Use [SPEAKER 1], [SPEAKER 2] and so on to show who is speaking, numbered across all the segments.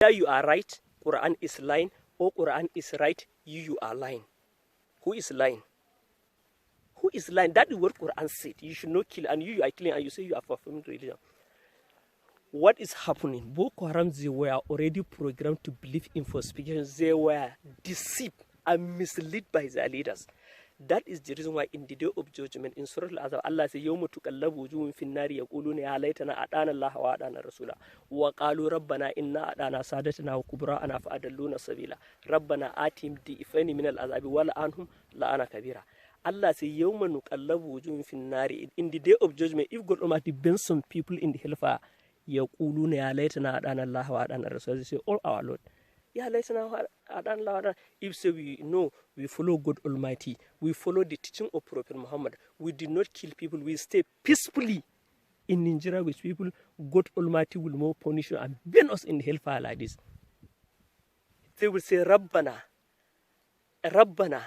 [SPEAKER 1] Either you are right, Quran is lying, or Quran is right, you are lying. Who is lying? Who is lying? That is what Quran said. You should not kill, and you are killing, and you say you are performing religion. What is happening? Boko Haram, they were already programmed to believe in falsification. They were deceived and misled by their leaders. That is the reason why in the day of judgment in Surah Al-Azab, Allah says, يَوْمَ تُقَلَّبُ وُجُوهُمْ فِي النَّارِ يَقُولُونَ يَا لَيْتَنَا أَطَعْنَا اللَّهَ وَأَطَعْنَا الرَّسُولَ وَقَالُوا رَبَّنَا إِنَّا أَطَعْنَا سَادَتَنَا وَكُبْرَاءَنَا فَأَضَلُّونَا السَّبِيلَ رَبَّنَا آتِهِمْ ضِعْفَيْنِ مِنَ الْعَذَابِ وَلَعَنْهُمْ لَعْنًا كَبِيرًا. Allah says, يَوْمَ نُقَلَّبُ وُجُوهُمْ فِي النَّارِ. In the day of judgment, if God Almighty bends some people in the hellfire, يَقُولُونَ يَا لَيْتَنَا أَطَعْنَا اللَّهَ وَأَطَعْنَا الرَّسُولَ. They say, oh our Lord, if so we know we follow God Almighty, we follow the teaching of Prophet Muhammad, we did not kill people, we stay peacefully in Nigeria with people, God Almighty will more punish you and burn us in hellfire like this. They will say, Rabbana, Rabbana,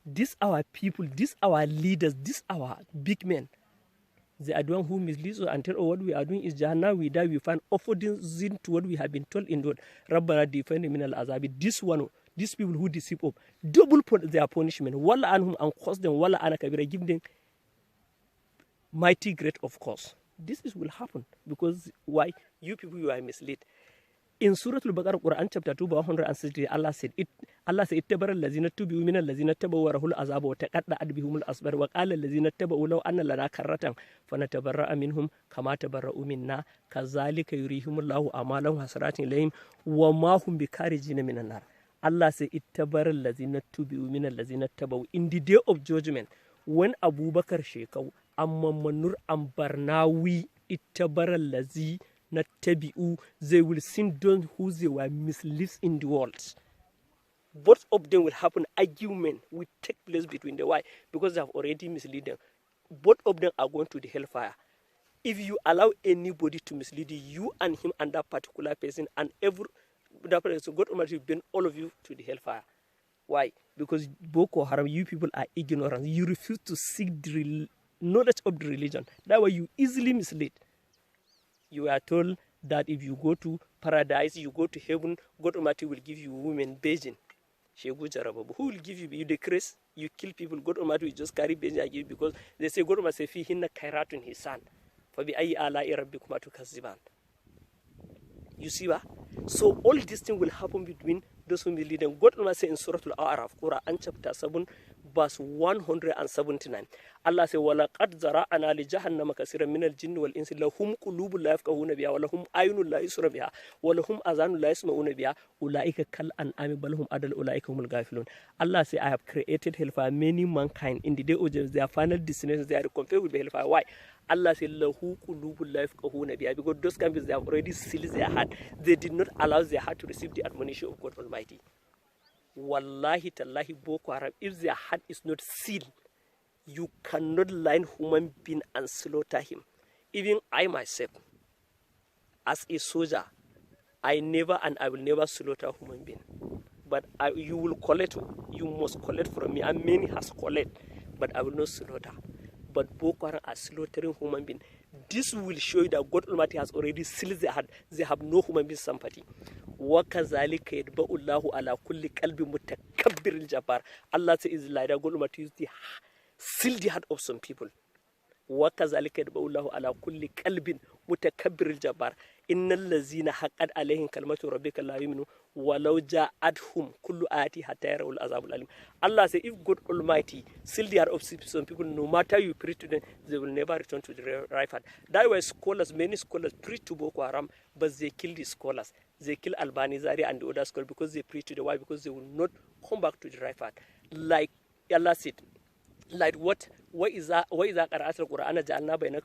[SPEAKER 1] this our people, this our leaders, this our big men. They are the one who misleads us until what we are doing is Jahannam, we die, we find opposite to what we have been told in God. Rabbana defend min al-azabi. This one, these people who deceive us, double their punishment. Walla anhum, and cause them, walla anakabira, give them mighty great of course. This is will happen because why? You people, you are misled. In Surah Al-Baqarah, Quran chapter 2, 160, Allah said, اتبر الذين اتبعوا من الذين اتبعوا وراه العذاب وتقطعت بهم الأسباب وقال الذين اتبعوا لو أن لنا كرة فنتبرأ منهم كما تبرأوا منا كذلك يريهم الله أعمالهم حسرات إليهم وما هم بخارجين من النار. Allah said, اتبر الذين اتبعوا من الذين اتبعوا. In the day of judgment, when Abu Bakr Shekau, Amma Manur Ambarnawi, اتبر الذين اتبعوا, they will see those who they were misled in the world. Both of them will happen. Argument will take place between the why because they have already misled them. Both of them are going to the hellfire. If you allow anybody to mislead you, you and him and that particular person and every that person, God Almighty will bring all of you to the hellfire. Why? Because Boko Haram, you people are ignorant. You refuse to seek the knowledge of the religion. That way you easily mislead. You are told that if you go to paradise, you go to heaven, God Almighty will give you women beijing. Who will give you the grace? You kill people, God Almighty will just carry beijing and give you because they say God Almighty say fihinna khairatun his son. You see what? So all these things will happen between those who believe them. God Almighty say in Surah Al-A'raf, Quran chapter 7, verse 179. Allah says, وَلَقَدْ زَرَعْنَا لِجَهَنَّمَ كَثِيرًا مِنَ الْجِنِّ وَالْإِنسِ لَهُمْ قُلُوبٌ لَا يَفْقَهُونَ بِهَا وَلَهُمْ أَعْيُنٌ لَا يُبْصِرُونَ بِهَا وَلَهُمْ آذَانٌ لَا يَسْمَعُونَ بِهَا أُولَٰئِكَ كَالْأَنْعَامِ بَلْ هُمْ أَضَلُّ أُولَٰئِكَ هُمُ الْغَافِلُونَ. Allah says, I have created hellfire, many mankind. In the day of judgment, their final destination, they are compared with the hellfire. Why? Allah said, Lahu qulubun la yafqahuna biha, because those companies, they have already sealed their heart. They did not allow their heart to receive the admonition of God Almighty. Wallahi tallahi Boko Haram, if their heart is not sealed, you cannot line human being and slaughter him. Even I myself, as a soldier, I never and I will never slaughter human being. But you will collect, you must collect from me, and many has collect, but I will not slaughter. But Boko Haram are slaughtering human beings. This will show you that God Almighty has already sealed their heart. They have no human being sympathy. وَكَذَلِكَ يَطْبَعُ اللَّهُ عَلَى كُلِّ قَلْبٍ مُتَكَبِّرٍ جَبَّارٍ. Allah says like that God Almighty seal the heart of some people. وَكَذَلِكَ يَطْبَعُ اللَّهُ عَلَى كُلِّ قَلْبٍ مُتَكَبِّرٍ جَبَّارٍ. إِنَّ الَّذِينَ حَقَّتْ عَلَيْهِمْ كَلْمَةُ رَبِّكَ لَا يُؤْمِنُونَ وَلَوْ جَاءَتْهُمْ كُلُّ آيَةٍ حَتَّى يَرَوُا الْعَذَابَ الْأَلِيمَ. Allah says, if God Almighty seal the heart of some people, no matter you preach to them, they will never return to the right path. That way scholars, many scholars preach to Boko Haram, but they kill the scholars. They kill Albani Zari and the other scholars because they preach to the why, because they will not come back to the right path. Like Allah said, like what is that قرأت القرآن جعلنا بينك